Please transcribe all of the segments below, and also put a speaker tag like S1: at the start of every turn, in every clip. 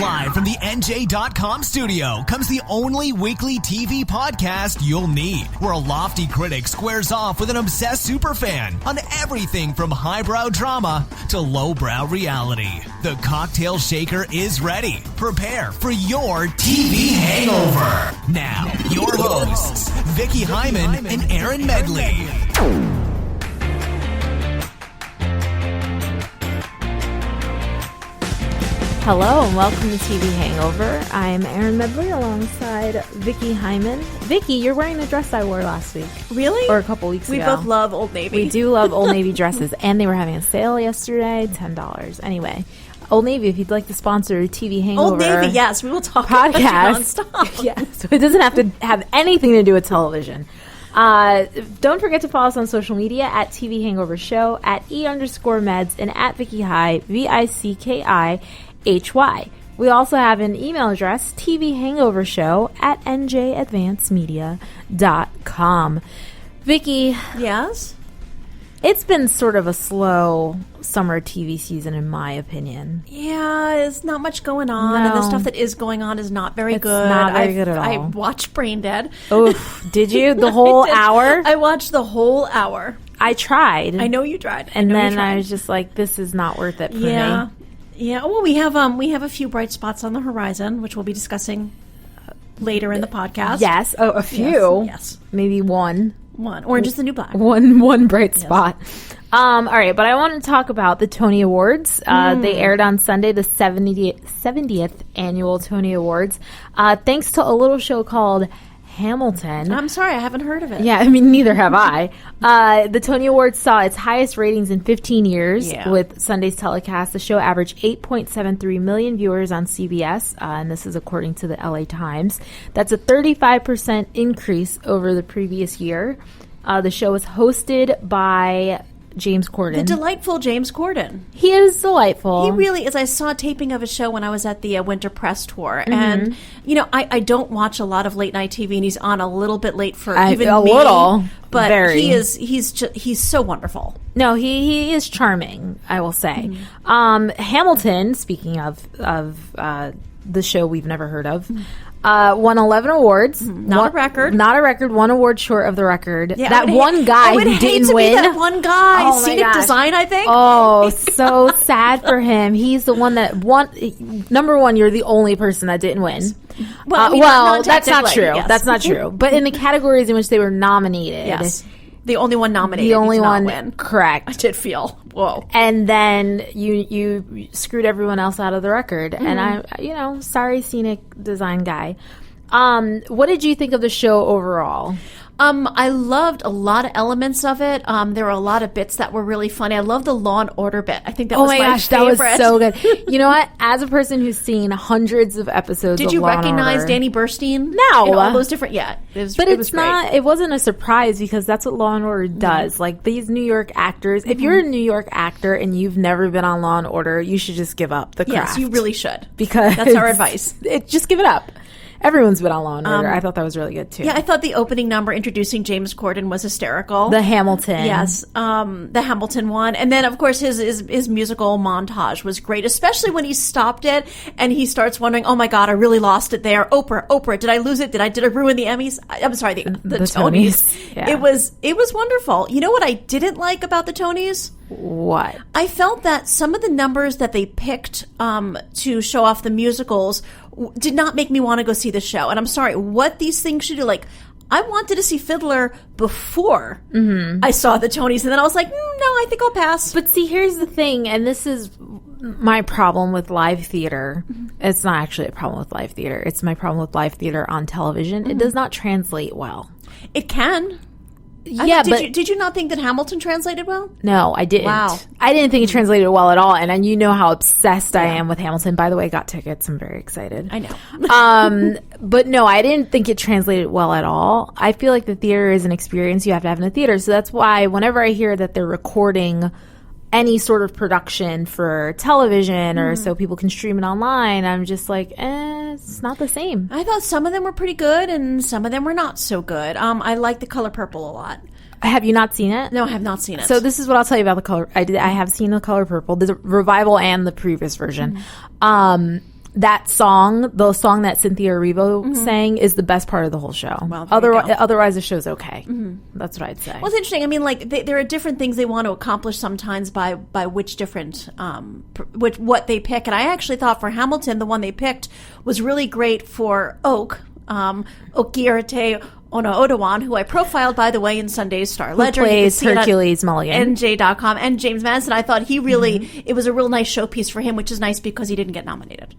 S1: Live from the NJ.com studio comes the only weekly TV podcast you'll need, where a lofty critic squares off with an obsessed superfan on everything from highbrow drama to lowbrow reality. The cocktail shaker is ready. Prepare for your TV hangover. Now, your hosts, Vicki Hyman and Erin Medley.
S2: Hello and welcome to TV Hangover. I'm Erin Medley alongside Vicki Hyman. Vicki, you're wearing the dress I wore last week.
S3: Really?
S2: Or a couple weeks ago.
S3: We both love Old Navy.
S2: We do love Old Navy dresses, and they were having a sale yesterday, $10. Anyway, Old Navy, if you'd like to sponsor TV Hangover.
S3: Old Navy, yes, we will talk
S2: podcast,
S3: about it nonstop.
S2: Yeah, so it doesn't have to have anything to do with television. Don't forget to follow us on social media at TV Hangover Show, at E_meds, and at Vicki High, VICKIHY. We also have an email address, tvhangovershow at NJ.com. Vicki.
S3: Yes?
S2: It's been sort of a slow summer TV season, in my opinion.
S3: Yeah, there's not much going on, and the stuff that is going on is not very good.
S2: Not very good at all.
S3: I watched Brain Dead.
S2: Oof, did you? The whole hour?
S3: I watched the whole hour.
S2: I tried.
S3: I know you tried.
S2: And then I was just like, this is not worth it for me.
S3: Yeah, well, we have a few bright spots on the horizon, which we'll be discussing later in the podcast.
S2: Yes, a few.
S3: Yes.
S2: Maybe one.
S3: Orange is the New Black.
S2: One bright spot. All right, but I want to talk about the Tony Awards. They aired on Sunday, the 70th annual Tony Awards, thanks to a little show called Hamilton.
S3: I'm sorry, I haven't heard of it.
S2: Yeah, I mean, neither have I. The Tony Awards saw its highest ratings in 15 years with Sunday's telecast. The show averaged 8.73 million viewers on CBS, and this is according to the LA Times. That's a 35% increase over the previous year. The show was hosted by James Corden.
S3: The delightful James Corden.
S2: He is delightful.
S3: He really is. I saw a taping of his show when I was at the Winter Press Tour. And, you know, I don't watch a lot of late night TV, and he's on a little bit late for even me.
S2: Little.
S3: But
S2: very.
S3: He's so wonderful.
S2: No, he is charming, I will say. Hamilton, speaking of the show we've never heard of, won 11 awards.
S3: Not a record.
S2: Not a record. 1 award short of the record.
S3: Yeah,
S2: that one guy who didn't win.
S3: That one guy.
S2: Oh,
S3: Scenic design, I think.
S2: Oh, so sad for him. He's the one that won. Number one, you're the only person that didn't win.
S3: Well,
S2: that's not true.
S3: Yes.
S2: That's not true. But in the categories in which they were nominated.
S3: Yes. The only one nominated.
S2: The only one.
S3: Win.
S2: Correct.
S3: I did feel, whoa.
S2: And then you screwed everyone else out of the record. And sorry, scenic design guy. What did you think of the show overall?
S3: I loved a lot of elements of it. There were a lot of bits that were really funny. I love the Law and Order bit. I think that was my favorite.
S2: That was so good. You know what? As a person who's seen hundreds of episodes
S3: did
S2: of
S3: you
S2: Law and
S3: recognize
S2: Order,
S3: Danny Burstein?
S2: No.
S3: In all those different,
S2: it wasn't a surprise because that's what Law and Order does. Like these New York actors, if you're a New York actor and you've never been on Law and Order, you should just give up the craft.
S3: Yes, you really should.
S2: Because
S3: that's our advice.
S2: Just give it up. Everyone's been on Law and Order. I thought that was really good, too.
S3: Yeah, I thought the opening number introducing James Corden was hysterical.
S2: The Hamilton.
S3: Yes, the Hamilton one. And then, of course, his musical montage was great, especially when he stopped it and he starts wondering, oh, my God, I really lost it there. Oprah, did I lose it? Did I ruin the Emmys? I'm sorry, the Tonys.
S2: Yeah.
S3: It was wonderful. You know what I didn't like about the Tonys?
S2: What?
S3: I felt that some of the numbers that they picked to show off the musicals did not make me want to go see the show. And I'm sorry, what these things should do, like, I wanted to see Fiddler before I saw the Tonys, and then I was like, no, I think I'll pass.
S2: But see, here's the thing, and this is my problem with live theater. It's not actually a problem with live theater. It's my problem with live theater on television. It does not translate well.
S3: It can.
S2: Yeah,
S3: did you not think that Hamilton translated well?
S2: No, I didn't.
S3: Wow.
S2: I didn't think it translated well at all. And you know how obsessed I am with Hamilton. By the way, I got tickets. I'm very excited.
S3: I know.
S2: But no, I didn't think it translated well at all. I feel like the theater is an experience you have to have in a theater. So that's why whenever I hear that they're recording any sort of production for television or so people can stream it online, I'm just like, it's not the same.
S3: I thought some of them were pretty good and some of them were not so good. I like The Color Purple a lot.
S2: Have you not seen it?
S3: No, I have not seen it.
S2: So this is what I'll tell you about The Color. I have seen The Color Purple, the revival and the previous version. that song, the song that Cynthia Erivo sang, is the best part of the whole show.
S3: Well,
S2: otherwise, the show's okay. That's what I'd say.
S3: Well, it's interesting. I mean, like there are different things they want to accomplish sometimes by which different what they pick. And I actually thought for Hamilton, the one they picked was really great for Oak, Okiirete Ono-Odawan, who I profiled, by the way, in Sunday's Star Ledger.
S2: Who plays Hercules Mulligan.
S3: NJ.com. And James Madison. I thought he really, it was a real nice showpiece for him, which is nice because he didn't get nominated.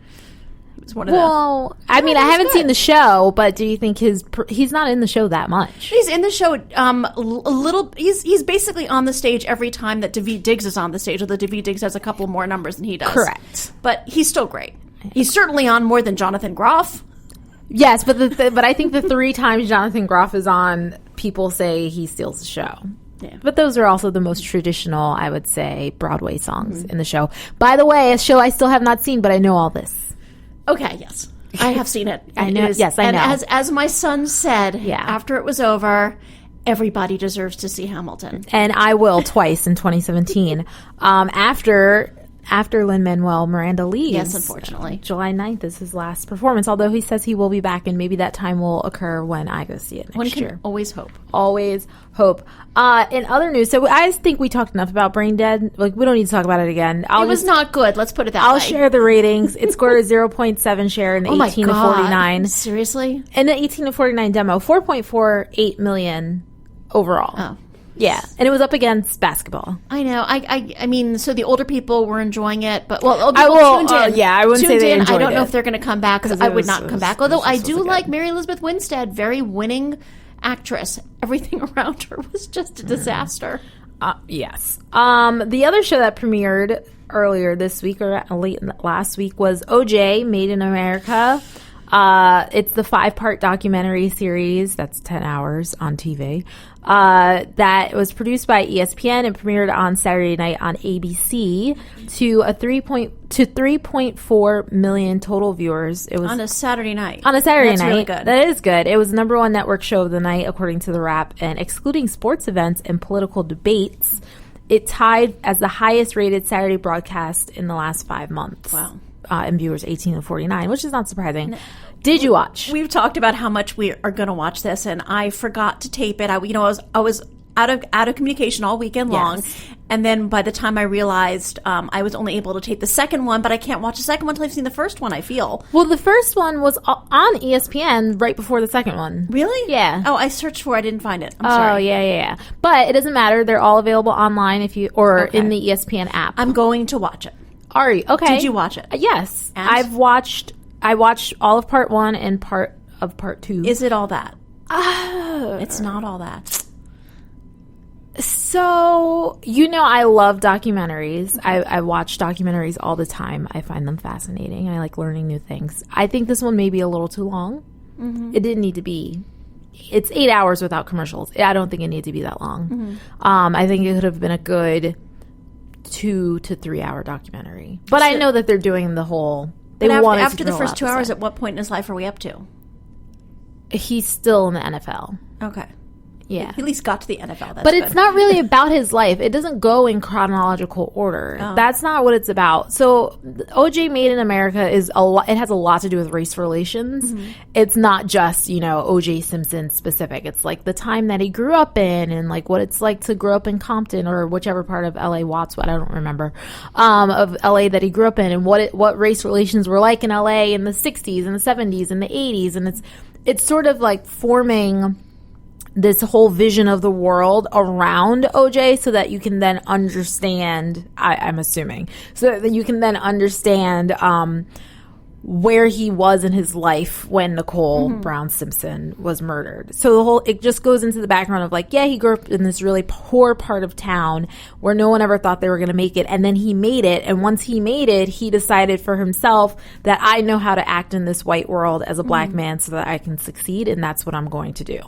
S3: It was one of
S2: I mean, I haven't seen the show, but do you think he's not in the show that much?
S3: He's in the show a little. He's basically on the stage every time that Daveed Diggs is on the stage, although Daveed Diggs has a couple more numbers than he does.
S2: Correct.
S3: But he's still great. He's certainly on more than Jonathan Groff.
S2: Yes, but but I think the 3 times Jonathan Groff is on, people say he steals the show. Yeah. But those are also the most traditional, I would say, Broadway songs in the show. By the way, a show I still have not seen, but I know all this.
S3: Okay, yes. I have seen it.
S2: I know. Yes, I know.
S3: And as my son said, after it was over, everybody deserves to see Hamilton.
S2: And I will twice in 2017. After Lin-Manuel Miranda leaves.
S3: Yes, unfortunately.
S2: July 9th is his last performance, although he says he will be back, and maybe that time will occur when I go see it next year.
S3: Always hope.
S2: Always hope. In other news, so I think we talked enough about Brain Dead. Like, we don't need to talk about it again.
S3: It was not good. Let's put it that way.
S2: I'll share the ratings. It scored a 0.7 share in the 18 to 49.
S3: Seriously?
S2: In the 18 to 49 demo, 4.48 million overall.
S3: Oh.
S2: Yeah, and it was up against basketball.
S3: I know. I mean, so the older people were enjoying it, but older people tuned in.
S2: Yeah, I wouldn't say they enjoyed it.
S3: I don't know if they're going to come back because I would not come back. Although I do like Mary Elizabeth Winstead, very winning actress. Everything around her was just a disaster.
S2: Yes. The other show that premiered earlier this week or late last week was OJ, Made in America. It's the 5-part documentary series that's 10 hours on TV. That was produced by ESPN and premiered on Saturday night on ABC to 3.4 million total viewers. It was
S3: on a Saturday night.
S2: That's night.
S3: Really good.
S2: That is good. It was the #1 network show of the night, according to The Wrap, and excluding sports events and political debates, it tied as the highest rated Saturday broadcast in the last 5 months.
S3: Wow.
S2: And viewers 18 to 49, which is not surprising. Did you watch?
S3: We've talked about how much we are going to watch this, and I forgot to tape it. I was out of communication all weekend long, and then by the time I realized, I was only able to tape the second one, but I can't watch the second one until I've seen the first one. I feel
S2: the first one was on ESPN right before the second one.
S3: Really?
S2: Yeah.
S3: Oh, I searched for it. I didn't find it. I'm sorry.
S2: Oh, yeah. But it doesn't matter. They're all available online in the ESPN app.
S3: I'm going to watch it.
S2: Are you? Okay.
S3: Did you watch it?
S2: Yes.
S3: And?
S2: I watched all of part 1 and part of part 2.
S3: Is it all that? It's not all that.
S2: So, I love documentaries. I watch documentaries all the time. I find them fascinating. I like learning new things. I think this one may be a little too long. Mm-hmm. It didn't need to be. It's 8 hours without commercials. I don't think it needed to be that long. Mm-hmm. I think it could have been a good 2 to 3 hour documentary. But I know that they're doing the whole...
S3: After the first 2 hours, at what point in his life are we up to?
S2: He's still in the NFL.
S3: Okay.
S2: Yeah.
S3: He at least got to the NFL.
S2: But it's not really about his life. It doesn't go in chronological order. Oh. That's not what it's about. So OJ Made in America is it has a lot to do with race relations. Mm-hmm. It's not just, OJ Simpson specific. It's like the time that he grew up in and like what it's like to grow up in Compton or whichever part of LA, Wattswood, I don't remember, of LA that he grew up in, and what race relations were like in LA in the 60s and the 70s and the 80s. And it's sort of like forming this whole vision of the world around OJ so that you can then understand, I'm assuming, so that you can then understand where he was in his life when Nicole Brown Simpson was murdered. So it just goes into the background of like, he grew up in this really poor part of town where no one ever thought they were going to make it. And then he made it. And once he made it, he decided for himself that I know how to act in this white world as a black man so that I can succeed. And that's what I'm going to do.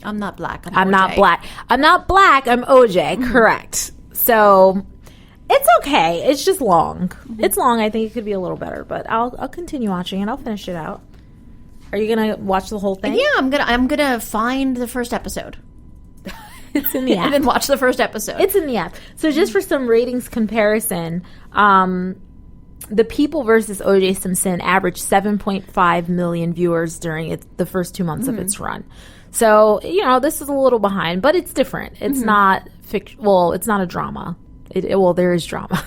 S3: I'm not black.
S2: I'm not black. I'm not black. I'm OJ. Correct. So it's okay. It's just long. It's long. I think it could be a little better, but I'll continue watching it. I'll finish it out. Are you gonna watch the whole thing?
S3: Yeah, I'm gonna find the first episode.
S2: It's in the app.
S3: And then watch the first episode.
S2: It's in the app. So just for some ratings comparison, The People versus O.J. Simpson averaged 7.5 million viewers during the first 2 months of its run. So, this is a little behind, but it's different. It's not fiction. Well, it's not a drama. There is drama,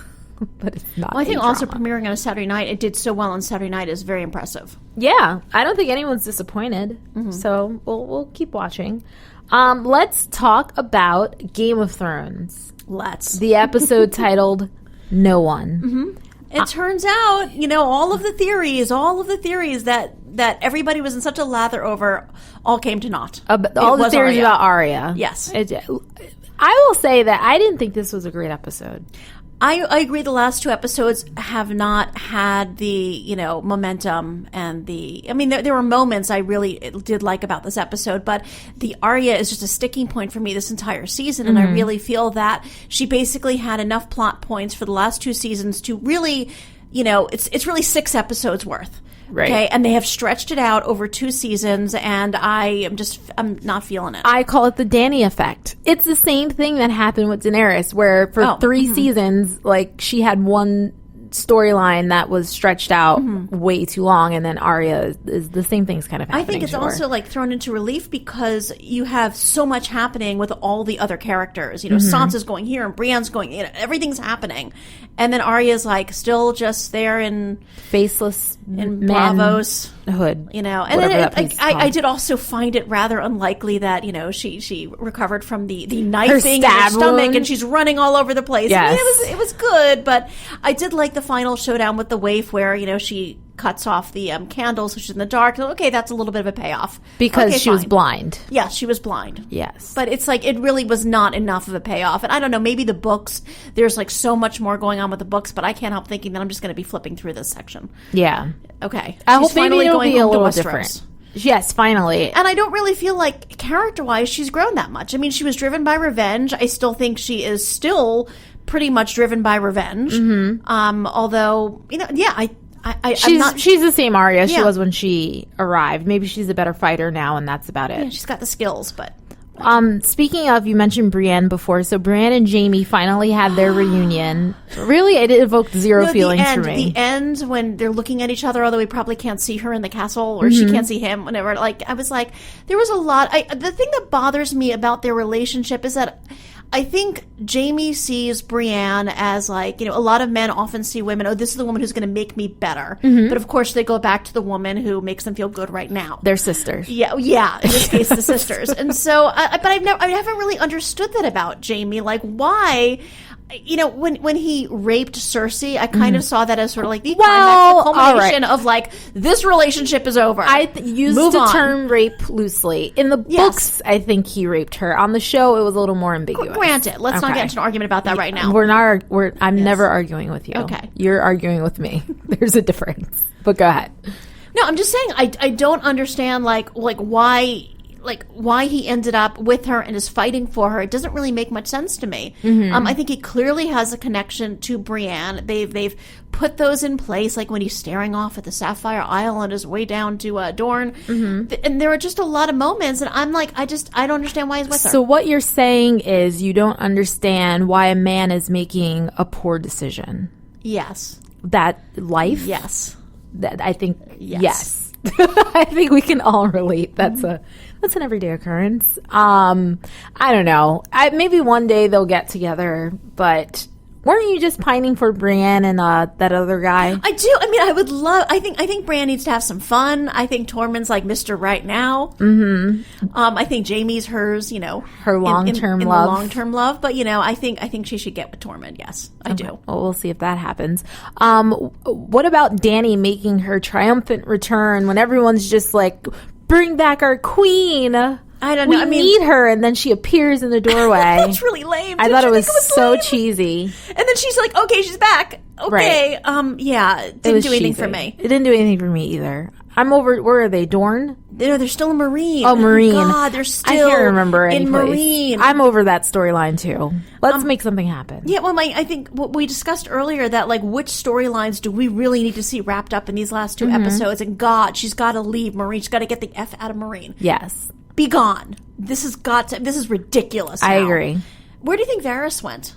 S2: but it's not.
S3: Well, I think also premiering on a Saturday night, it did so well on Saturday night is very impressive.
S2: Yeah, I don't think anyone's disappointed. So we'll keep watching. Let's talk about Game of Thrones. The episode titled "No One."
S3: It turns out, all of the theories that everybody was in such a lather over all came to naught.
S2: All the theories about Arya.
S3: Yes.
S2: I will say that I didn't think this was a great episode.
S3: I agree. The last 2 episodes have not had the, momentum and there were moments I really did like about this episode, but the Arya is just a sticking point for me this entire season. And I really feel that she basically had enough plot points for the last 2 seasons to really, it's really 6 episodes worth.
S2: Right.
S3: Okay, and they have stretched it out over 2 seasons, and I'm not feeling it.
S2: I call it the Dany effect. It's the same thing that happened with Daenerys, where for 3 seasons, she had one storyline that was stretched out way too long, and then Arya is the same thing's kind of happening.
S3: I think it's also thrown into relief because you have so much happening with all the other characters. Sansa's going here and Brienne's going. everything's happening, and then Arya's still just there in
S2: faceless
S3: in Bravos
S2: hood.
S3: And then I did also find it rather unlikely that she recovered from the knife thing in her stomach wound. And she's running all over the place.
S2: Yes.
S3: It was good, but I did like the final showdown with the waif where she cuts off the candle so she's in the dark. Okay, that's a little bit of a payoff
S2: because she was blind.
S3: Yeah, she was blind.
S2: Yes,
S3: but it's it really was not enough of a payoff. And I don't know, maybe the books, there's so much more going on with the books, but I can't help thinking that I'm just going to be flipping through this section.
S2: Yeah.
S3: Okay.
S2: I hope maybe it'll be a little different. Yes, finally.
S3: And I don't really feel like character-wise she's grown that much. I mean, she was driven by revenge. I still think she is still pretty much driven by revenge. Although,
S2: she's the same Arya she was when she arrived. Maybe she's a better fighter now, and that's about it.
S3: Yeah, she's got the skills, but...
S2: Speaking of, you mentioned Brienne before, so Brienne and Jaime finally had their reunion. Really, it evoked zero feelings for me.
S3: The end, when they're looking at each other, although we probably can't see her in the castle, or she can't see him, whenever, I was there was a lot... the thing that bothers me about their relationship is that I think Jaime sees Brienne as a lot of men often see women, this is the woman who's going to make me better. But of course they go back to the woman who makes them feel good right now.
S2: They're sisters.
S3: Yeah, in this case the sisters. And so, but I haven't really understood that about Jaime. Why... when he raped Cersei, I kind of saw that as sort of the culmination of this relationship is over.
S2: I used the term rape loosely. In the books, I think he raped her. On the show, it was a little more ambiguous.
S3: Granted, let's not get into an argument about that right now.
S2: I'm never arguing with you.
S3: Okay.
S2: You're arguing with me. There's a difference. But go ahead.
S3: No, I'm just saying I don't understand why he ended up with her and is fighting for her. It doesn't really make much sense to me. I think he clearly has a connection to Brienne. They've put those in place, when he's staring off at the Sapphire Isle on his way down to Dorne. And there are just a lot of moments, and I'm I don't understand why he's with her.
S2: So what you're saying is you don't understand why a man is making a poor decision.
S3: Yes.
S2: That life?
S3: Yes.
S2: That I think, yes. I think we can all relate. That's an everyday occurrence. I don't know. Maybe one day they'll get together, but weren't you just pining for Brienne and that other guy?
S3: I do. I mean, I think Brienne needs to have some fun. I think Tormund's Mr. Right Now. I think Jaime's hers,
S2: her long-term love.
S3: Long-term love, but I think she should get with Tormund. Yes, I do.
S2: Well, we'll see if that happens. What about Dany making her triumphant return when everyone's just bring back our queen?
S3: I don't know.
S2: We need her, and then she appears in the doorway.
S3: That's really lame.
S2: I thought it was so cheesy.
S3: And then she's okay, she's back. Okay. Right. It didn't do anything for me.
S2: It didn't do anything for me either. I'm over. Where are they? Dorne?
S3: They're still in Marine.
S2: Oh, Marine.
S3: Oh God, they're still.
S2: I can't remember any
S3: in
S2: place.
S3: Marine.
S2: I'm over that storyline too. Let's make something happen.
S3: Yeah. Well, I think what we discussed earlier that which storylines do we really need to see wrapped up in these last 2 episodes? And God, she's got to leave Marine. She's got to get the F out of Marine.
S2: Yes.
S3: Be gone. This is ridiculous.
S2: I agree.
S3: Where do you think Varys went?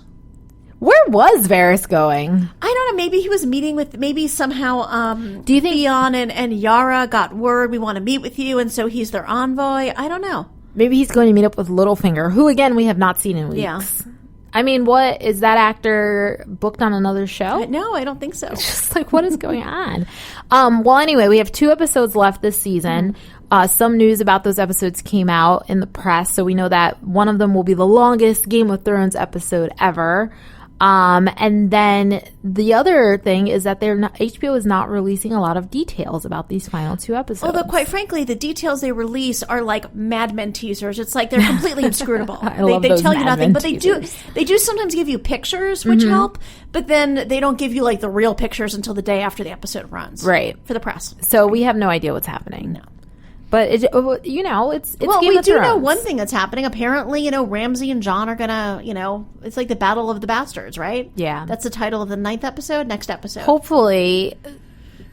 S2: Where was Varys going?
S3: I don't know. Maybe he was meeting with, maybe somehow
S2: Do you think
S3: Theon and Yara got word, we want to meet with you, and so he's their envoy. I don't know.
S2: Maybe he's going to meet up with Littlefinger, who, again, we have not seen in weeks.
S3: Yeah.
S2: I mean, what is that actor booked on another show?
S3: No, I don't think so.
S2: It's just like, what is going on? Well, anyway, we have 2 episodes left this season. Some news about those episodes came out in the press, so we know that one of them will be the longest Game of Thrones episode ever. And then the other thing is that HBO is not releasing a lot of details about these final 2 episodes.
S3: Although, quite frankly, the details they release are like Mad Men teasers. It's like they're completely inscrutable. They tell you nothing, but they do sometimes give you pictures, which help. But then they don't give you like the real pictures until the day after the episode runs,
S2: right?
S3: For the press.
S2: So we have no idea what's happening.
S3: No.
S2: But, it's
S3: well,
S2: Game
S3: we
S2: of
S3: do
S2: Thrones.
S3: know one thing that's happening. Apparently, Ramsay and Jon are going to, it's like the Battle of the Bastards, right?
S2: Yeah.
S3: That's the title of the 9th episode, next episode.
S2: Hopefully,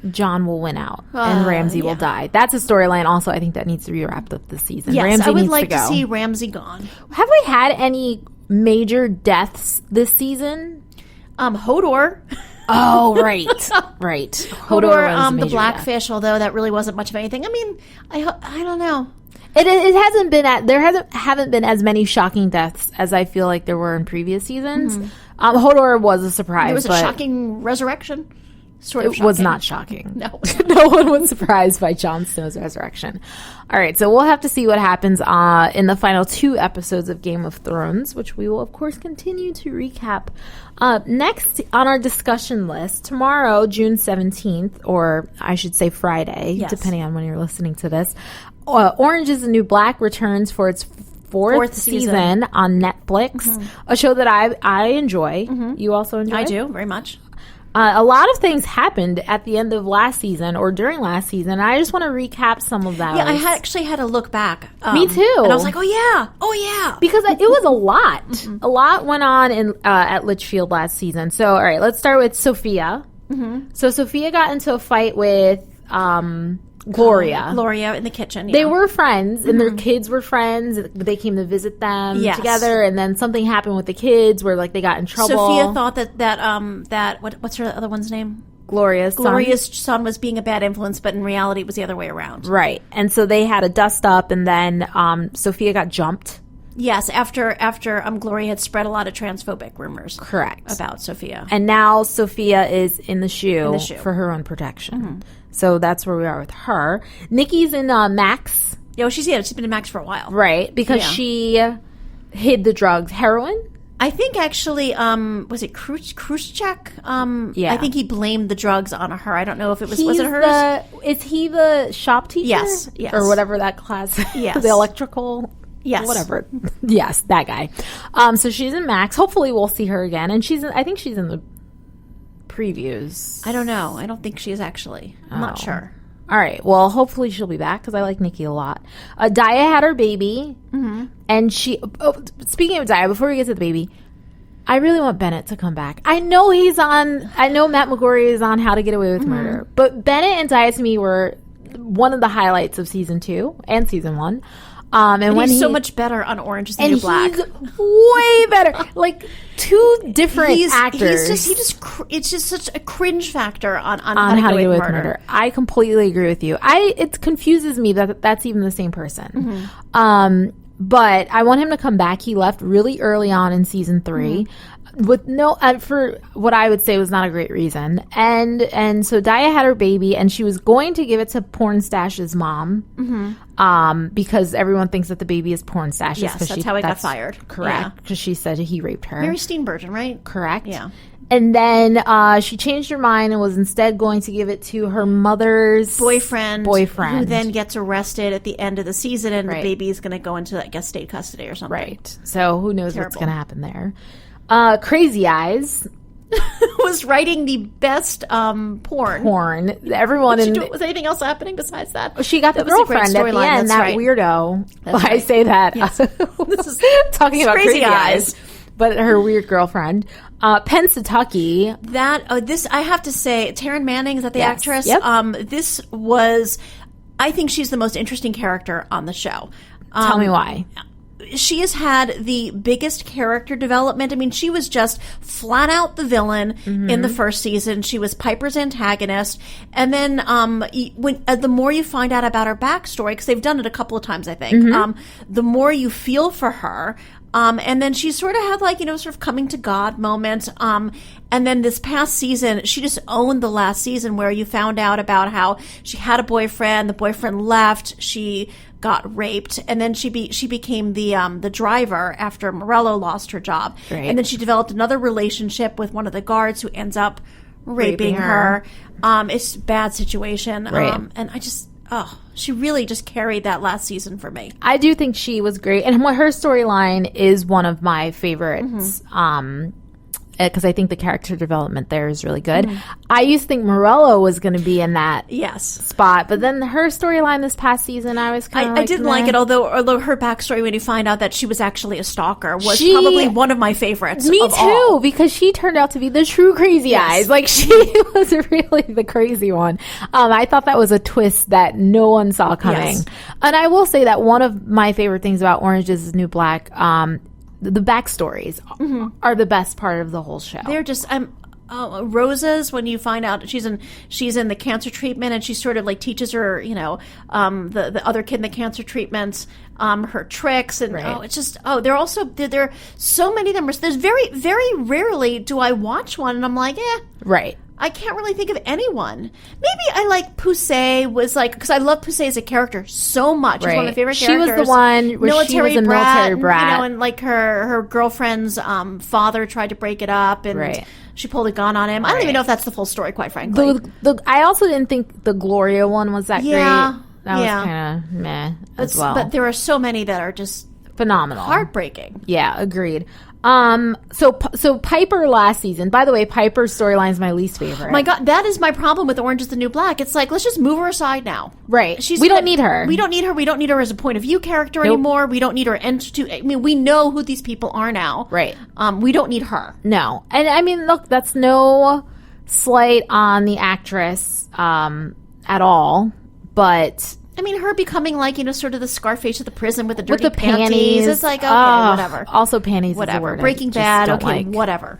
S2: Jon will win out and Ramsay will die. That's a storyline also I think that needs to be wrapped up this season.
S3: Yes,
S2: Ramsay
S3: I would
S2: needs
S3: like
S2: to go.
S3: see Ramsay gone.
S2: Have we had any major deaths this season?
S3: Hodor.
S2: Oh, right. Right.
S3: Hodor, the Blackfish, although that really wasn't much of anything. I mean, I don't know.
S2: It hasn't been haven't been as many shocking deaths as I feel like there were in previous seasons. Hodor was a surprise.
S3: It was a shocking resurrection. Sort of
S2: it
S3: shocking.
S2: was not shocking.
S3: No.
S2: No one was surprised by Jon Snow's resurrection. All right, so we'll have to see what happens in the final 2 episodes of Game of Thrones, which we will, of course, continue to recap. Next on our discussion list, tomorrow, June 17th, or I should say Friday, depending on when you're listening to this, Orange is the New Black returns for its fourth season on Netflix, a show that I enjoy. You also enjoy?
S3: I do, very much.
S2: A lot of things happened at the end of last season or during last season. I just want to recap some of that.
S3: Yeah, I actually had to look back.
S2: Me too.
S3: And I was like, oh yeah.
S2: Because it was a lot. A lot went on at Litchfield last season. So, all right, let's start with Sophia. So Sophia got into a fight with Gloria
S3: in the kitchen. Yeah.
S2: They were friends, and their kids were friends. They came to visit them together, and then something happened with the kids where like they got in trouble.
S3: Sophia thought that what's her other one's name?
S2: Gloria's
S3: son was being a bad influence, but in reality it was the other way around.
S2: Right. And so they had a dust up, and then Sophia got jumped.
S3: Yes, after Gloria had spread a lot of transphobic rumors.
S2: Correct.
S3: About Sophia.
S2: And now Sophia is in the shoe for her own protection. So that's where we are with her. Nikki's in Max.
S3: Yeah, well, she's been in Max for a while.
S2: Right, because she hid the drugs. Heroin?
S3: I think actually, was it Khrushchev? I think he blamed the drugs on her. I don't know if it was it hers?
S2: Is he the shop teacher?
S3: Yes.
S2: Or whatever that class.
S3: Yes.
S2: The electrical.
S3: Yes.
S2: Whatever. Yes, that guy. So she's in Max. Hopefully we'll see her again. And I think she's in the previews.
S3: I don't know. I don't think she is actually. I'm not sure.
S2: All right. Well, hopefully she'll be back because I like Nikki a lot. Daya had her baby. And she... Oh, speaking of Daya, before we get to the baby, I really want Bennett to come back. I know Matt McGorry is on How to Get Away with Murder. But Bennett and Daya to me were one of the highlights of season 2 and season 1. And when
S3: he's so much better on Orange is the New Black.
S2: He's way better. Like 2 different actors.
S3: It's just such a cringe factor on
S2: How to Get Away with Murder. I completely agree with you. It confuses me that that's even the same person. But I want him to come back. He left really early on in season 3. With for what I would say was not a great reason. And so Daya had her baby, and she was going to give it to Pornstash's mom, because everyone thinks that the baby is Pornstash's.
S3: Yes, that's how he got fired.
S2: Correct, because she said he raped her.
S3: Mary Steenburgen, right?
S2: Correct.
S3: Yeah.
S2: And then she changed her mind and was instead going to give it to her mother's
S3: boyfriend,
S2: who
S3: then gets arrested at the end of the season, and the baby is going to go into, I guess, state custody or something.
S2: Right. So who knows what's going to happen there. Crazy Eyes
S3: was writing the best porn.
S2: Everyone
S3: was anything else happening besides that?
S2: She got the girlfriend at the end. That weirdo. I say that. Yes. This is talking about Crazy Eyes, but her weird girlfriend. Pennsatucky.
S3: This I have to say, Taryn Manning, is that the actress?
S2: Yep.
S3: This was, I think she's the most interesting character on the show.
S2: Tell me why.
S3: she has had the biggest character development. I mean, she was just flat out the villain in the first season. She was Piper's antagonist. And then the more you find out about her backstory, because they've done it a couple of times, I think, the more you feel for her. And then she sort of had like, sort of coming to God moment. And then this past season, she just owned the last season where you found out about how she had a boyfriend, the boyfriend left, she got raped, and then she became the driver after Morello lost her job.
S2: Right.
S3: And then she developed another relationship with one of the guards who ends up raping her. It's a bad situation.
S2: Right.
S3: And I just... she really just carried that last season for me.
S2: I do think she was great. And her storyline is one of my favorites. Because I think the character development there is really good. I used to think Morello was going to be in that spot. But then her storyline this past season, I was kind of
S3: I didn't like it, although her backstory, when you find out that she was actually a stalker, was probably one of my favorites.
S2: Me too, because she turned out to be the true crazy eyes. Like, she was really the crazy one. I thought that was a twist that no one saw coming.
S3: Yes.
S2: And I will say that one of my favorite things about Orange is the New Black, the backstories are the best part of the whole show.
S3: They're just Rosa's, when you find out she's in the cancer treatment, and she sort of like teaches her, the other kid in the cancer treatment, her tricks, and it's just they're also there are so many of them. There's very, very rarely do I watch one and I'm like,
S2: right.
S3: I can't really think of anyone. Maybe I like Poussey because I love Poussey as a character so much. She's one of my favorite characters.
S2: She was the one where
S3: military
S2: she was a military brat.
S3: And like her girlfriend's father tried to break it up, and she pulled a gun on him. I don't even know if that's the full story, quite frankly.
S2: I also didn't think the Gloria one was that great. That was kind of meh as well.
S3: But there are so many that are just
S2: phenomenal,
S3: heartbreaking.
S2: Yeah, agreed. So Piper last season, by the way, Piper's storyline is my least favorite.
S3: My God, that is my problem with Orange is the New Black. It's like, let's just move her aside now.
S2: Right. We don't need her.
S3: We don't need her. We don't need her as a point of view character anymore. We don't need her we know who these people are now.
S2: Right.
S3: We don't need her.
S2: No. And I mean, look, that's no slight on the actress, at all, but...
S3: I mean, her becoming like, sort of the Scarface of the prison with the dirty panties. It's like, okay, whatever.
S2: Also, panties
S3: whatever.
S2: is a word.
S3: Breaking Bad, okay, whatever.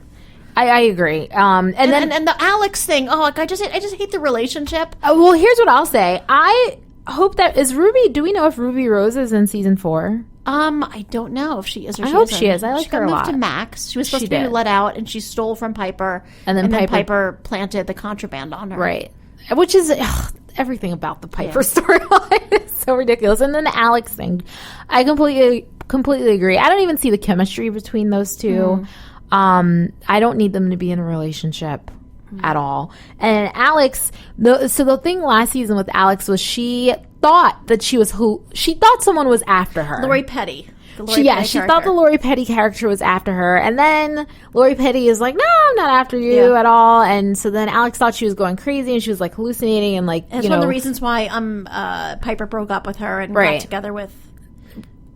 S2: I agree. And then
S3: the Alex thing. Oh, like I just hate the relationship.
S2: Well, here's what I'll say. I hope that is Ruby. Do we know if Ruby Rose is in season 4?
S3: I don't know if she is or she isn't.
S2: I hope she is. I like her a lot.
S3: She got moved to Max. She was supposed to be let out, and she stole from Piper. And then Piper planted the contraband on her.
S2: Right. Which is... everything about the Piper storyline is so ridiculous. And then the Alex thing, I completely agree. I don't even see the chemistry between those two. I don't need them to be in a relationship at all. And Alex, the thing last season with Alex was she thought someone was after her.
S3: Lori Petty.
S2: She thought the Lori Petty character was after her, and then Lori Petty is like, "No, I'm not after you at all." And so then Alex thought she was going crazy, and she was like hallucinating, and like
S3: one of the reasons why Piper broke up with her and got together with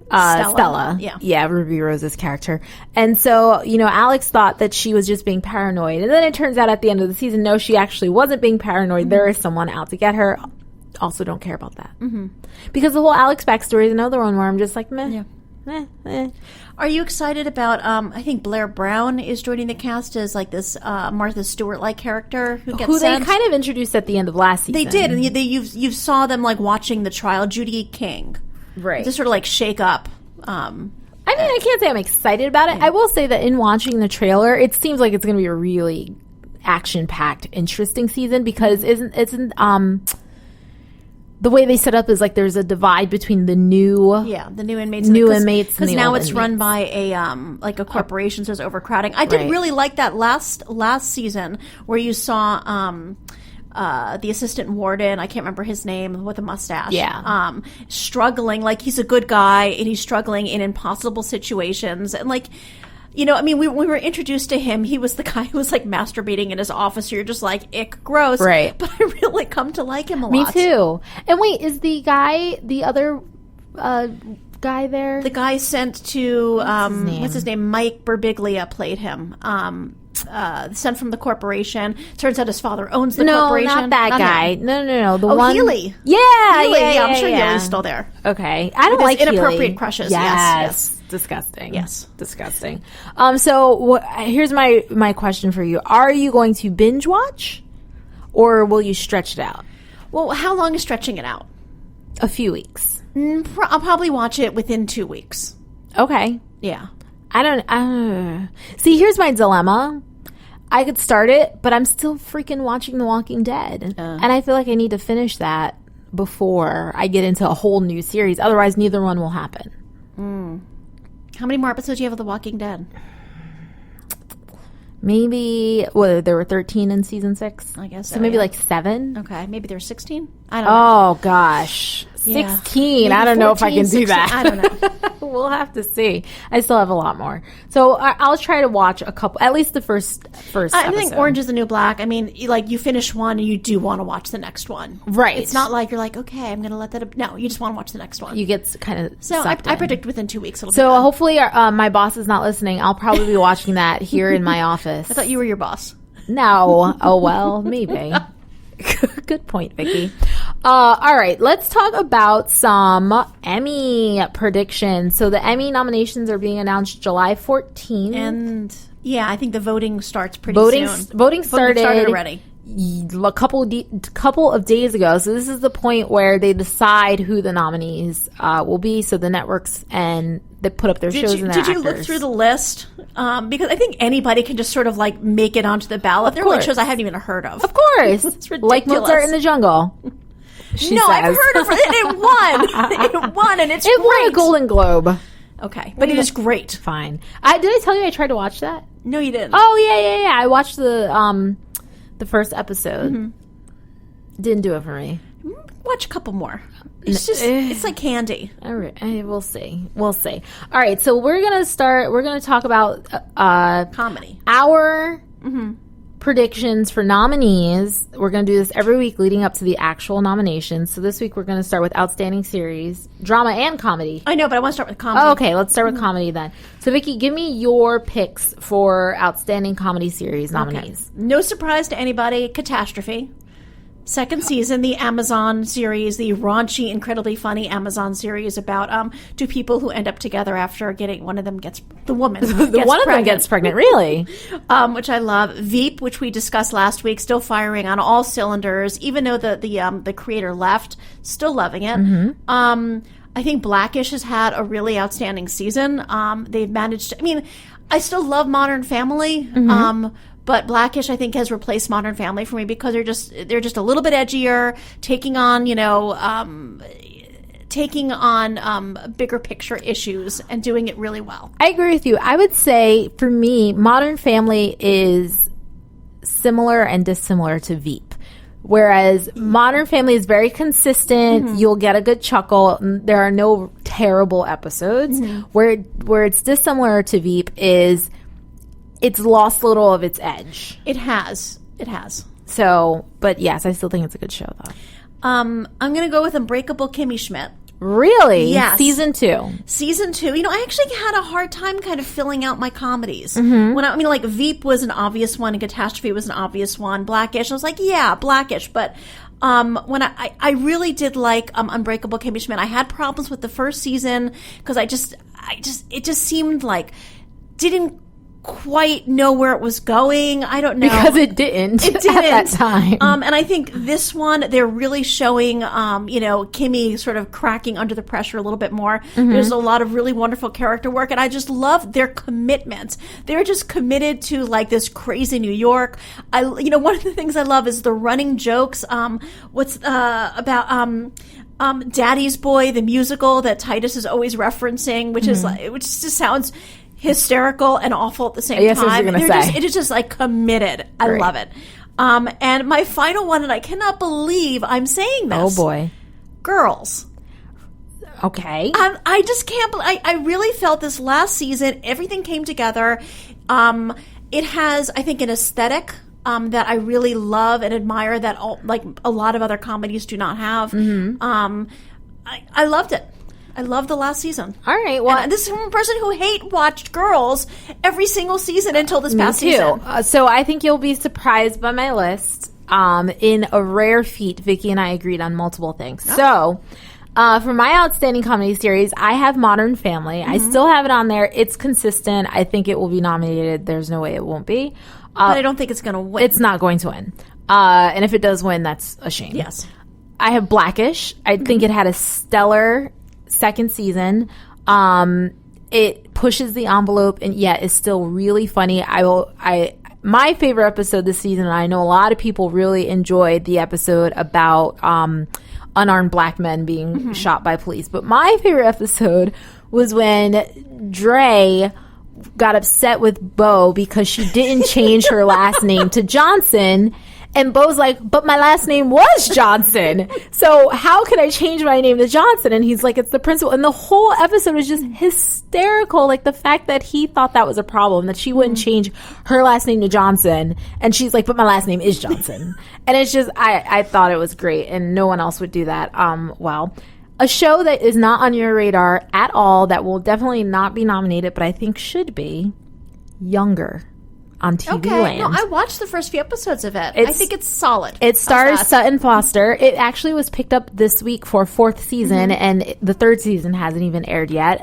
S3: Stella.
S2: Yeah, Ruby Rose's character. And so Alex thought that she was just being paranoid, and then it turns out at the end of the season, no, she actually wasn't being paranoid. There is someone out to get her. Also, don't care about that because the whole Alex backstory is another one where I'm just like, meh.
S3: Are you excited about I think Blair Brown is joining the cast as like this Martha Stewart-like character who
S2: they kind of introduced at the end of last season.
S3: They did, and you saw them like watching the trial. Judy King,
S2: right?
S3: Just sort of like shake up.
S2: I mean, I can't say I'm excited about it. I will say that in watching the trailer, it seems like it's going to be a really action-packed, interesting season because the way they set up is like there's a divide between the new inmates,
S3: because now it's run by a corporation, so there's overcrowding. I did really like that last season where you saw the assistant warden, I can't remember his name, with a mustache, struggling, like he's a good guy and he's struggling in impossible situations, and like, I mean, when we were introduced to him, he was the guy who was like masturbating in his office. So you're just like, ick, gross.
S2: Right.
S3: But I really come to like him a lot.
S2: Me too. And wait, is the other guy there?
S3: The guy sent to, what's his name? Mike Birbiglia played him. Sent from the corporation. Turns out his father owns the corporation.
S2: No, not that guy.
S3: Him.
S2: No. The one.
S3: Healy.
S2: Yeah,
S3: Healy. Yeah, I'm sure Healy's still there.
S2: Okay. I don't like
S3: inappropriate
S2: Healy.
S3: crushes.
S2: Yes. Disgusting.
S3: Yes.
S2: Disgusting. So here's my question for you. Are you going to binge watch or will you stretch it out?
S3: Well, how long is stretching it out?
S2: A few weeks.
S3: I'll probably watch it within 2 weeks.
S2: Okay.
S3: Yeah.
S2: I don't see, here's my dilemma. I could start it, but I'm still freaking watching The Walking Dead. And I feel like I need to finish that before I get into a whole new series. Otherwise, neither one will happen.
S3: How many more episodes do you have of The Walking Dead?
S2: Maybe, there were 13 in season 6?
S3: I guess
S2: so. Maybe like 7?
S3: Okay, maybe there's 16? I don't know.
S2: Oh, gosh. 16.
S3: Maybe
S2: I don't know if I
S3: 14,
S2: can do
S3: 16,
S2: that.
S3: I don't know.
S2: We'll have to see. I still have a lot more. So I'll try to watch a couple, at least the first
S3: I
S2: episode.
S3: think Orange is the New Black. I mean, like, you finish one and you do want to watch the next one.
S2: Right.
S3: It's not like you're like, okay, I'm going to let that... No, you just want to watch the next one.
S2: You get kind of
S3: So I predict within 2 weeks it'll be
S2: So
S3: done.
S2: hopefully my boss is not listening. I'll probably be watching that here in my office.
S3: I thought you were your boss.
S2: No. Oh, well, maybe. Good point, Vicki. All right, let's talk about some Emmy predictions. So the Emmy nominations are being announced July 14th.
S3: And yeah, I think the voting starts pretty soon.
S2: Voting started
S3: already.
S2: A couple of days ago. So this is the point where they decide who the nominees will be. So the networks and they put up their shows and their
S3: Did you look through the list? Because I think anybody can just sort of like make it onto the ballot. There are like shows I haven't even heard of.
S2: Of course.
S3: It's ridiculous.
S2: Like Mozart in the Jungle.
S3: I've heard of it. It won. It won, and
S2: it won a Golden Globe.
S3: Okay, but it is great.
S2: Fine. Did I tell you I tried to watch that?
S3: No, you didn't.
S2: Oh yeah. I watched the first episode. Mm-hmm. Didn't do it for me.
S3: Watch a couple more. It's just it's like candy.
S2: All right, we'll see. All right, so we're gonna talk about
S3: comedy.
S2: Our predictions for nominees. We're going to do this every week leading up to the actual nominations. So this week we're going to start with Outstanding Series, Drama and Comedy.
S3: I know, but I want to start with comedy.
S2: Oh, okay, let's start with comedy then. So Vicki, give me your picks for Outstanding Comedy Series nominees.
S3: Okay. No surprise to anybody, Catastrophe. Second season, the Amazon series, the raunchy, incredibly funny Amazon series about two people who end up together after one of them gets pregnant,
S2: really?
S3: Which I love. Veep, which we discussed last week, still firing on all cylinders, even though the creator left, still loving it. Mm-hmm. I think Blackish has had a really outstanding season. They've managed to, I mean, I still love Modern Family. Mm-hmm. But Blackish, I think, has replaced Modern Family for me because they're just a little bit edgier, taking on bigger picture issues and doing it really well.
S2: I agree with you. I would say for me, Modern Family is similar and dissimilar to Veep. Whereas Modern Family is very consistent. Mm-hmm. You'll get a good chuckle. There are no terrible episodes. Mm-hmm. Where it's dissimilar to Veep is it's lost a little of its edge.
S3: It has.
S2: So, but yes, I still think it's a good show, though.
S3: I'm going to go with Unbreakable Kimmy Schmidt.
S2: Really?
S3: Yes.
S2: Season 2.
S3: I actually had a hard time kind of filling out my comedies. Mm-hmm. Like Veep was an obvious one and Catastrophe was an obvious one. Blackish, I was like, yeah, Blackish. But when I really did like Unbreakable Kimmy Schmidt. I had problems with the first season because it just seemed like didn't quite know where it was going. I don't know.
S2: Because it didn't at that time.
S3: And I think this one, they're really showing, Kimmy sort of cracking under the pressure a little bit more. Mm-hmm. There's a lot of really wonderful character work, and I just love their commitment. They're just committed to, like, this crazy New York. One of the things I love is the running jokes. About Daddy's Boy, the musical that Titus is always referencing, which is like, which just sounds hysterical and awful at the same time. It is just like committed. I love it. And my final one, and I cannot believe I'm saying this.
S2: Oh boy.
S3: Girls.
S2: Okay.
S3: I just can't believe, I really felt this last season, everything came together. It has, I think, an aesthetic that I really love and admire that a lot of other comedies do not have. Mm-hmm. I loved it. I love the last season.
S2: All right. Well,
S3: and this is from a person who watched Girls every single season until this past season.
S2: So I think you'll be surprised by my list. In a rare feat, Vicki and I agreed on multiple things. Oh. So For my outstanding comedy series, I have Modern Family. I still have it on there. It's consistent. I think it will be nominated. There's no way it won't be.
S3: But I don't think it's going to win.
S2: It's not going to win. And if it does win, that's a shame.
S3: Yes.
S2: I have Blackish. I think it had a stellar second season. It pushes the envelope and yet is still really funny. My favorite episode this season, and I know a lot of people really enjoyed the episode about unarmed black men being shot by police. But my favorite episode was when Dre got upset with Bo because she didn't change her last name to Johnson. And Bo's like, but my last name was Johnson. So how could I change my name to Johnson? And he's like, it's the principal. And the whole episode was just hysterical. Like the fact that he thought that was a problem, that she wouldn't change her last name to Johnson. And she's like, but my last name is Johnson. And it's just, I thought it was great. And no one else would do that. Well, a show that is not on your radar at all, that will definitely not be nominated, but I think should be, Younger. On TV Land.
S3: No, I watched the first few episodes of it. I think it's solid.
S2: It stars Sutton Foster. It actually was picked up this week for 4th season, and the 3rd season hasn't even aired yet.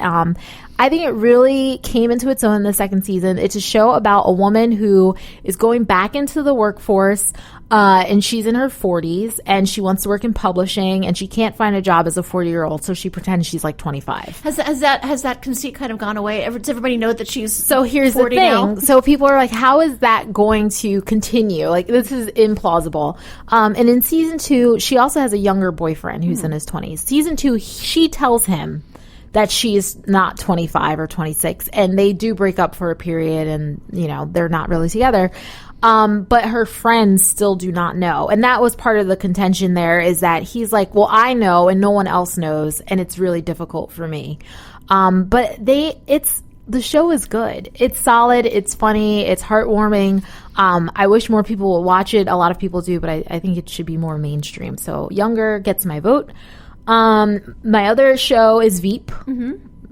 S2: I think it really came into its own in the 2nd season. It's a show about a woman who is going back into the workforce, and she's in her 40s, and she wants to work in publishing, and she can't find a job as a 40-year-old, so she pretends she's like 25.
S3: Has that conceit kind of gone away? Does everybody know that she's
S2: so here's
S3: 40
S2: the thing.
S3: now?
S2: So people are like, how is that going to continue? Like, this is implausible. And in season 2, she also has a younger boyfriend who's in his 20s. Season 2, she tells him that she's not 25 or 26, and they do break up for a period, and they're not really together. But her friends still do not know. And that was part of the contention there, is that he's like, well, I know and no one else knows, and it's really difficult for me. But the show is good. It's solid. It's funny. It's heartwarming. I wish more people would watch it. A lot of people do, but I think it should be more mainstream. So Younger gets my vote. My other show is Veep.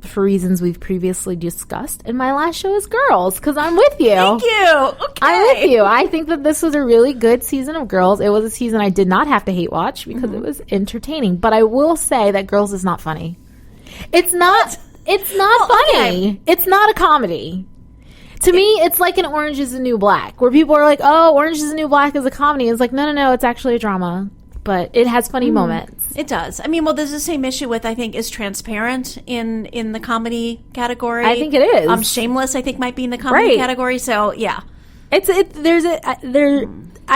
S2: For reasons we've previously discussed. And my last show is Girls, because I'm with you.
S3: Thank you. Okay.
S2: I'm with you. I think that this was a really good season of Girls. It was a season I did not have to hate watch because it was entertaining. But I will say that Girls is not funny. It's not funny. Okay. It's not a comedy. To me, it's like an Orange is the New Black, where people are like, oh, Orange is the New Black is a comedy. It's like, no, it's actually a drama. But it has funny moments.
S3: It does. I mean, well, there's the same issue with, I think, is Transparent in the comedy category.
S2: I think it is.
S3: Shameless, I think, might be in the comedy category. So, yeah.
S2: I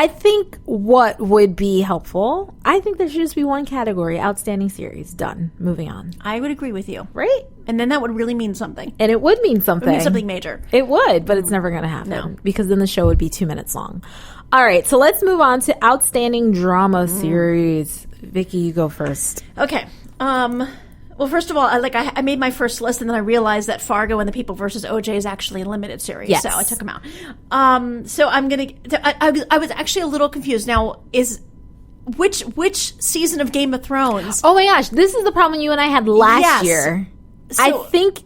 S2: think what would be helpful, I think there should just be one category, outstanding series, done, moving on.
S3: I would agree with you.
S2: Right?
S3: And then that would really mean something.
S2: And it would mean something.
S3: It would mean something major.
S2: It would, but it's never going to happen because then the show would be 2 minutes long. All right, so let's move on to outstanding drama series. Vicki, you go first.
S3: Okay. Well, first of all, I made my first list, and then I realized that Fargo and The People vs. OJ is actually a limited series, so I took them out. So I'm gonna. I was actually a little confused. Now, is which season of Game of Thrones?
S2: Oh my gosh, this is the problem you and I had last year. So, I think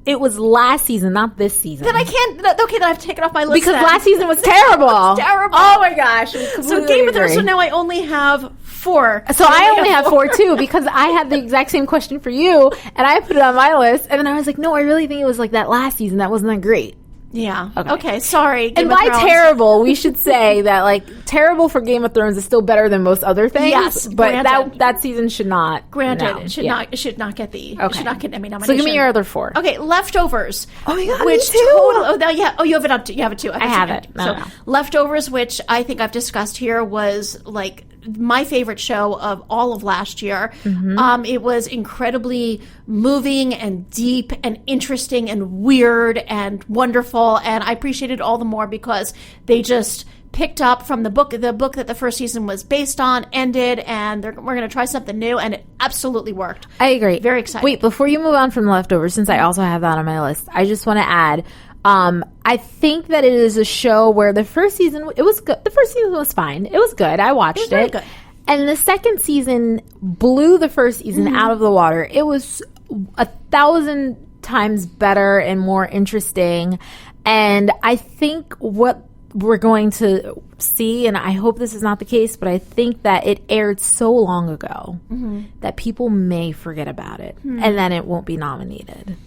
S2: it was last season, not this season.
S3: Then I can't. Okay, then I have to take it off my list.
S2: Because last season was terrible.
S3: It was terrible.
S2: Oh my gosh.
S3: So Game of Thrones. So now I only have 4.
S2: So I only have 4 too, because I had the exact same question for you, and I put it on my list, and then I was like, no, I really think it was like that last season. That wasn't that great.
S3: Yeah. Okay. Sorry.
S2: And by terrible, we should say that terrible for Game of Thrones is still better than most other things.
S3: Yes,
S2: but that season should not.
S3: Granted, it should not get the. Okay. It should not get Emmy nomination.
S2: So give me your other 4.
S3: Okay, Leftovers.
S2: Oh my god,
S3: which
S2: me too.
S3: You have it up. You have it too.
S2: I have it.
S3: So Leftovers, which I think I've discussed here, was my favorite show of all of last year. It was incredibly moving and deep and interesting and weird and wonderful, and I appreciated it all the more because they just picked up from the book that the first season was based on, ended, and we're going to try something new, and it absolutely worked.
S2: I agree.
S3: Very exciting.
S2: Wait, before you move on from Leftovers, since I also have that on my list, I just want to add, I think that it is a show where the first season, it was good. The first season was fine. It was good. I watched it.
S3: Very good.
S2: And the second season blew the first season out of the water. It was 1,000 times better and more interesting. And I think what we're going to see, and I hope this is not the case, but I think that it aired so long ago that people may forget about it, and then it won't be nominated.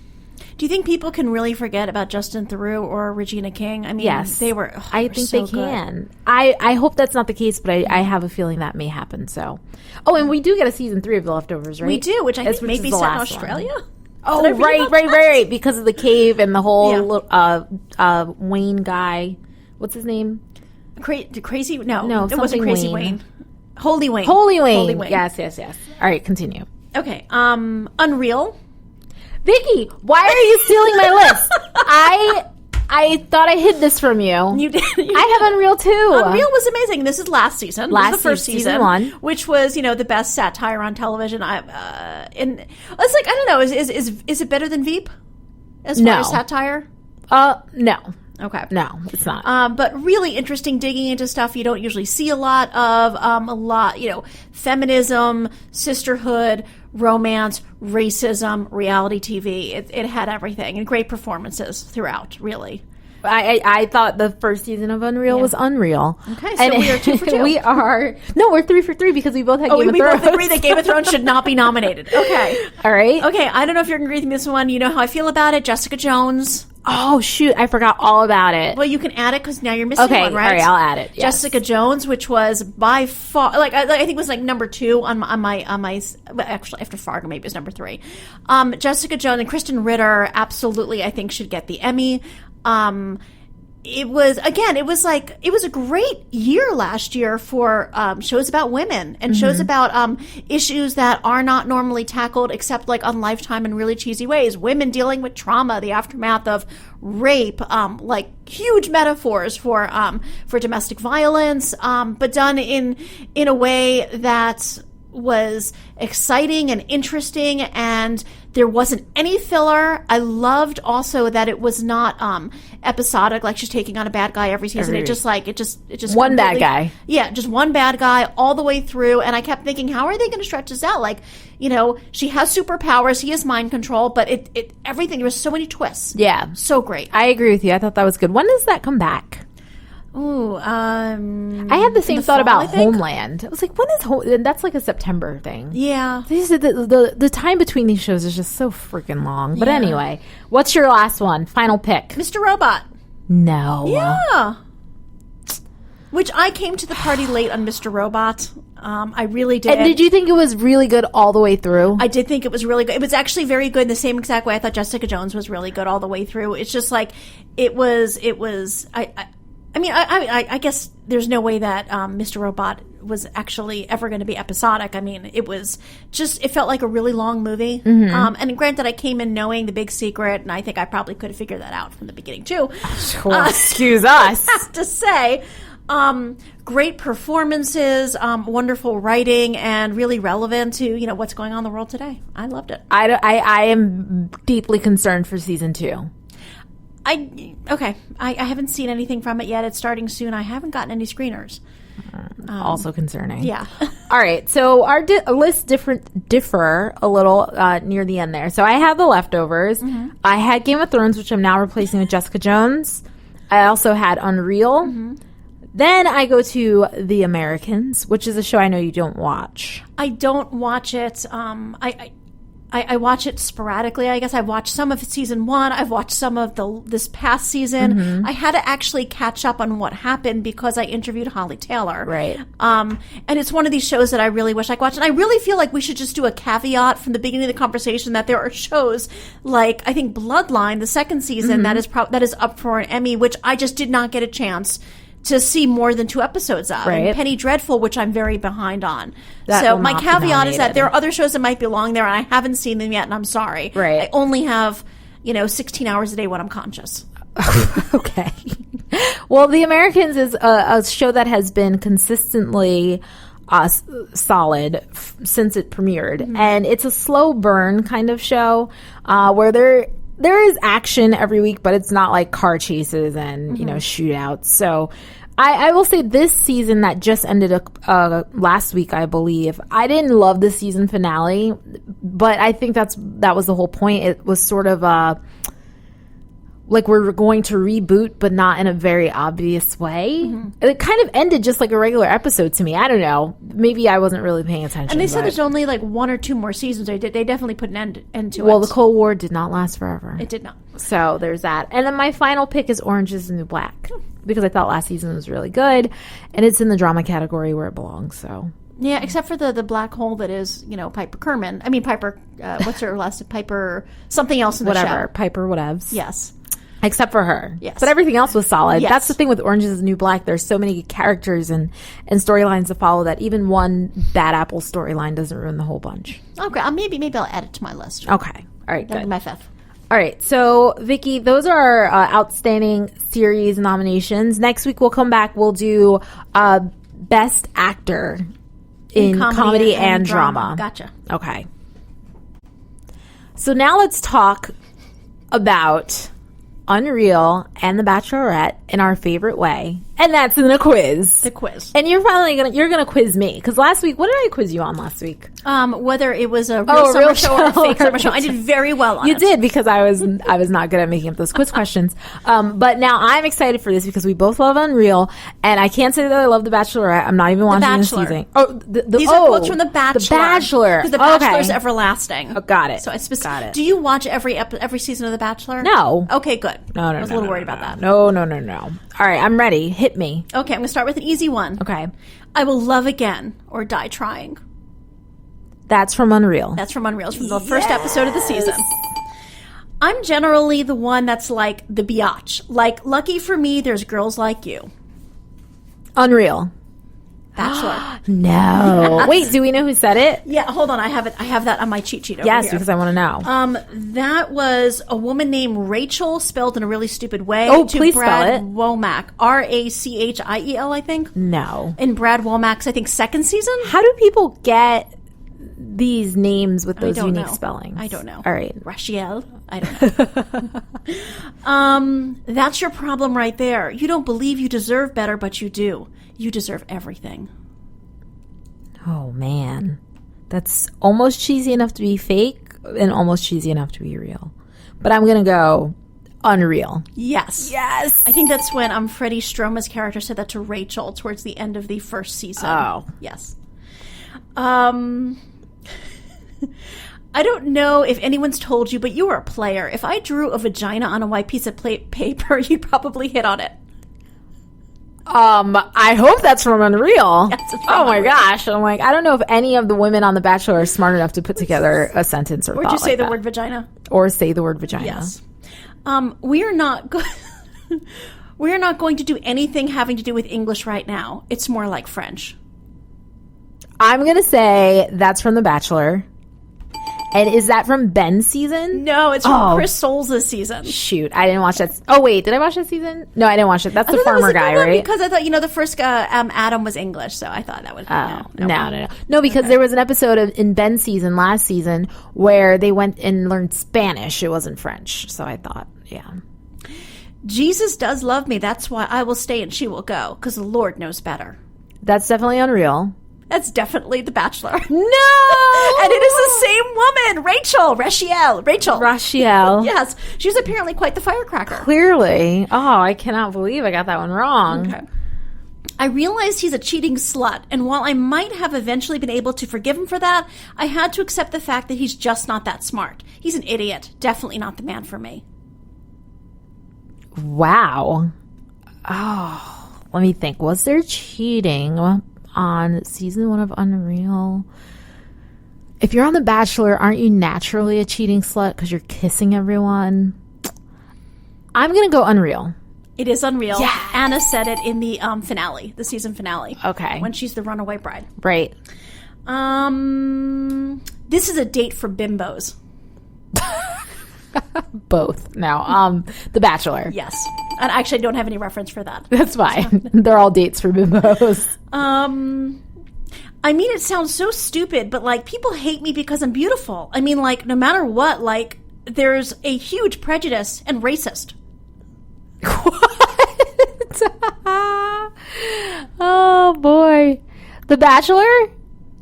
S3: Do you think people can really forget about Justin Theroux or Regina King? I mean,
S2: yes,
S3: they were.
S2: I think so they can. I hope that's not the case, but I have a feeling that may happen. So, and we do get a season 3 of The Leftovers, right?
S3: We do, which I think may be set in Australia.
S2: Oh, right, because of the cave and the whole Wayne guy. What's his name?
S3: Crazy? No, it
S2: wasn't
S3: wasn't Crazy Wayne. Holy Wayne.
S2: Holy Wayne. Yes. All right, continue.
S3: Okay. Unreal.
S2: Vicki, why are you stealing my list? I thought I hid this from you.
S3: You did.
S2: I have Unreal too.
S3: Unreal was amazing. This is last season. This is the first season
S2: 1,
S3: which was the best satire on television. And it's like, I don't know. Is it better than Veep as far as satire?
S2: No.
S3: Okay.
S2: No, it's not.
S3: But really interesting, digging into stuff you don't usually see a lot of. Feminism, sisterhood, romance, racism, reality TV. It had everything, and great performances throughout, really.
S2: I thought the first season of Unreal was unreal.
S3: Okay, so we are 2 for 2.
S2: We're 3 for 3 because we both had Game of Thrones.
S3: We both agree that Game of Thrones should not be nominated. Okay.
S2: All right.
S3: Okay, I don't know if you're going to agree with this one. You know how I feel about it. Jessica Jones.
S2: Oh, shoot. I forgot all about it.
S3: Well, you can add it because now you're missing one, right?
S2: All right, I'll add it. Yes.
S3: Jessica Jones, which was by far, I think it was number 2 on my actually, after Fargo, maybe it was number 3. Jessica Jones and Kristen Ritter absolutely, I think, should get the Emmy. It was a great year last year for shows about women and shows about issues that are not normally tackled except like on Lifetime in really cheesy ways. Women dealing with trauma, the aftermath of rape, like huge metaphors for domestic violence, but done in a way that was exciting and interesting, and there wasn't any filler. I loved also that it was not episodic, like she's taking on a bad guy every season. It just
S2: one bad guy.
S3: Yeah, just one bad guy all the way through. And I kept thinking, how are they going to stretch this out? Like, she has superpowers, he has mind control, but everything, there was so many twists.
S2: Yeah.
S3: So great.
S2: I agree with you. I thought that was good. When does that come back?
S3: Ooh,
S2: I had the same thought about Homeland. I was like, when is that's like a September thing.
S3: Yeah.
S2: The time between these shows is just so freaking long. But anyway, what's your last one? Final pick.
S3: Mr. Robot.
S2: No.
S3: Yeah. Which I came to the party late on Mr. Robot. I really did.
S2: And did you think it was really good all the way through?
S3: I did think it was really good. It was actually very good in the same exact way I thought Jessica Jones was really good all the way through. It's just like, I guess there's no way that Mr. Robot was actually ever going to be episodic. I mean, it felt like a really long movie. And granted, I came in knowing the big secret, and I think I probably could have figured that out from the beginning, too.
S2: Excuse us.
S3: I have to say, great performances, wonderful writing, and really relevant to, what's going on in the world today. I loved it.
S2: I am deeply concerned for season 2.
S3: I haven't seen anything from it yet. It's starting soon. I haven't gotten any screeners.
S2: Also concerning.
S3: Yeah.
S2: All right. So our lists differ a little near the end there. So I have The Leftovers. I had Game of Thrones, which I'm now replacing with Jessica Jones. I also had Unreal. Then I go to The Americans, which is a show I know you don't watch.
S3: I don't watch it. I watch it sporadically. I guess I watched some of season 1. I've watched some of this past season. I had to actually catch up on what happened because I interviewed Holly Taylor.
S2: Right.
S3: And it's one of these shows that I really wish I could watch. And I really feel like we should just do a caveat from the beginning of the conversation that there are shows like, I think, Bloodline, the second season, that is up for an Emmy, which I just did not get a chance to see more than 2 episodes of.
S2: Right.
S3: And Penny Dreadful, which I'm very behind on. So my caveat is that there are other shows that might belong there, and I haven't seen them yet, and I'm sorry.
S2: Right.
S3: I only have, 16 hours a day when I'm conscious.
S2: Okay. Well, The Americans is a show that has been consistently solid since it premiered. And it's a slow burn kind of show where there is action every week, but it's not like car chases and, shootouts. So I will say this season that just ended last week, I believe, I didn't love the season finale, but I think that was the whole point. It was sort of like we're going to reboot, but not in a very obvious way. It kind of ended just like a regular episode to me. I don't know. Maybe I wasn't really paying attention.
S3: And they said there's only like 1 or 2 more seasons. They definitely put an end to it.
S2: Well, the Cold War did not last forever.
S3: It did not.
S2: So there's that. And then my final pick is Orange is the New Black, because I thought last season was really good, and it's in the drama category where it belongs. So
S3: yeah, except for the black hole that is, Piper Kerman. I mean, Piper, what's her last name? Piper, something else in the show.
S2: Piper whatevs.
S3: Yes.
S2: Except for her.
S3: Yes.
S2: But everything else was solid.
S3: Yes.
S2: That's the thing with Orange is the New Black. There's so many characters and storylines to follow that even one bad apple storyline doesn't ruin the whole bunch.
S3: Okay, maybe I'll add it to my list.
S2: Okay. All right,
S3: That'll
S2: good.
S3: be my 5th.
S2: All right, so Vicki, those are our outstanding series nominations. Next week we'll come back. We'll do Best Actor in comedy and drama.
S3: Gotcha.
S2: Okay. So now let's talk about Unreal and The Bachelorette in our favorite way, and that's in the quiz.
S3: The quiz.
S2: And you're gonna quiz me, because last week, what did I quiz you on last week?
S3: Whether it was a real summer show or a fake summer show. I did very well on it.
S2: You did, because I was not good at making up those quiz questions. But now I'm excited for this because we both love Unreal, and I can't say that I love The Bachelorette. I'm not even watching this season.
S3: These are quotes from The Bachelor.
S2: The Bachelor.
S3: Because The Bachelor's everlasting.
S2: Oh, got it.
S3: So it's
S2: got it.
S3: Do you watch every season of The Bachelor?
S2: No.
S3: Okay, good.
S2: No.
S3: I was a little worried about that.
S2: No. All right, I'm ready. Hit me.
S3: Okay, I'm going to start with an easy one.
S2: Okay.
S3: I will love again or die trying.
S2: That's from Unreal.
S3: That's from Unreal. It's from the first episode of the season. I'm generally the one that's like the biatch. Like, lucky for me, there's girls like you.
S2: Unreal.
S3: Bachelor.
S2: No. Yes. Wait, do we know who said it?
S3: Yeah, hold on. I have it. I have that on my cheat sheet over
S2: yes,
S3: here.
S2: Because I want to know.
S3: That was a woman named Rachel, spelled in a really stupid way.
S2: Oh, please spell it.
S3: Womack. Rachiel, I think.
S2: No.
S3: In Brad Womack's, I think, second season.
S2: How do people get these names with those unique spellings?
S3: I don't know.
S2: All right.
S3: Rachiel. I don't know. That's your problem right there. You don't believe you deserve better, but you do. You deserve everything.
S2: Oh, man. That's almost cheesy enough to be fake and almost cheesy enough to be real. But I'm going to go Unreal.
S3: Yes.
S2: Yes.
S3: I think that's when Freddie Stroma's character said that to Rachel towards the end of the first season.
S2: Oh.
S3: Yes. I don't know if anyone's told you, but you were a player. If I drew a vagina on a white piece of paper, you'd probably hit on it.
S2: I hope that's from Unreal.
S3: Yes, it's from
S2: oh my
S3: Unreal.
S2: gosh. I'm like, I don't know if any of the women on The Bachelor are smart enough to put together a sentence or
S3: Would
S2: thought
S3: you say
S2: like
S3: the
S2: that.
S3: word vagina?
S2: Or say the word vagina.
S3: Yes. We are not we are not going to do anything having to do with English right now. It's more like French.
S2: I'm going to say that's from The Bachelor. And is that from Ben's season?
S3: No, it's from Chris Soules' season.
S2: Shoot, I didn't watch that. Oh, wait, did I watch that season? No, I didn't watch it. That's the farmer guy, right?
S3: Because I thought, the first Adam was English, so I thought that would...
S2: No, because there was an episode in Ben's season, last season, where they went and learned Spanish. It wasn't French, so I thought, yeah.
S3: Jesus does love me. That's why I will stay and she will go, because the Lord knows better.
S2: That's definitely Unreal.
S3: That's definitely The Bachelor.
S2: No!
S3: And it is the same woman, Rachel. Yes. She's apparently quite the firecracker.
S2: Clearly. Oh, I cannot believe I got that one wrong.
S3: Okay. I realized he's a cheating slut, and while I might have eventually been able to forgive him for that, I had to accept the fact that he's just not that smart. He's an idiot. Definitely not the man for me.
S2: Wow. Oh, let me think. Was there cheating on season 1 of Unreal? If you're on The Bachelor, aren't you naturally a cheating slut because you're kissing everyone? I'm going to go Unreal.
S3: It is Unreal.
S2: Yeah.
S3: Anna said it in the finale, the season finale.
S2: Okay.
S3: When she's the runaway bride.
S2: Right.
S3: This is a date for bimbos.
S2: Both. Now, The Bachelor.
S3: Yes. And actually, I don't have any reference for that.
S2: That's fine. They're all dates for bimbos.
S3: I mean, it sounds so stupid, but, people hate me because I'm beautiful. I mean, no matter what, there's a huge prejudice and racist.
S2: What? Oh, boy. The Bachelor?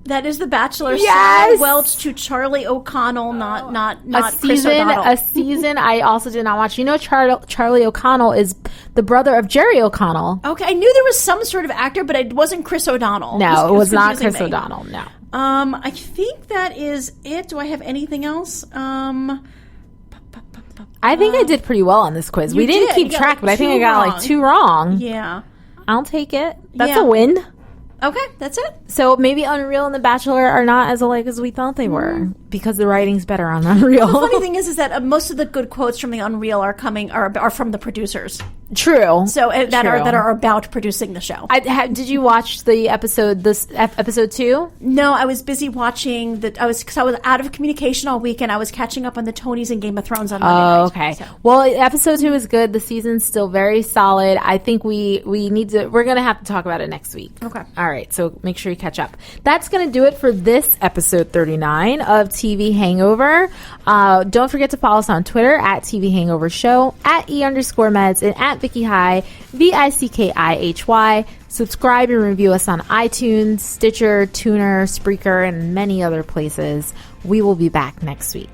S3: That is The Bachelor.
S2: Yes!
S3: Sarah Welch to Charlie O'Connell, not Chris O'Donnell.
S2: A season I also did not watch. You know, Charlie O'Connell is the brother of Jerry O'Connell.
S3: Okay, I knew there was some sort of actor, but it wasn't Chris O'Donnell.
S2: No, it was not Chris O'Donnell, no.
S3: I think that is it. Do I have anything else?
S2: I think I did pretty well on this quiz. We didn't keep track, but I think I got like 2 wrong.
S3: Yeah.
S2: I'll take it. That's a win.
S3: Okay, that's it.
S2: So maybe Unreal and The Bachelor are not as alike as we thought they were because the writing's better on Unreal.
S3: The funny thing is that most of the good quotes from the Unreal are from the producers.
S2: True.
S3: So that are about producing the show.
S2: Did you watch the episode? Episode 2?
S3: No, I was busy watching I was out of communication all weekend. I was catching up on the Tonys and Game of Thrones on Monday night.
S2: Okay. So. Well, episode 2 is good. The season's still very solid. I think we're gonna have to talk about it next week.
S3: Okay.
S2: All right. So make sure you catch up. That's gonna do it for this episode 39 of TV Hangover. Don't forget to follow us on Twitter at TV Hangover Show, at @E_meds, and at Vicki High, VICKIHY. Subscribe and review us on iTunes, Stitcher, Tuner, Spreaker, and many other places. We will be back next week.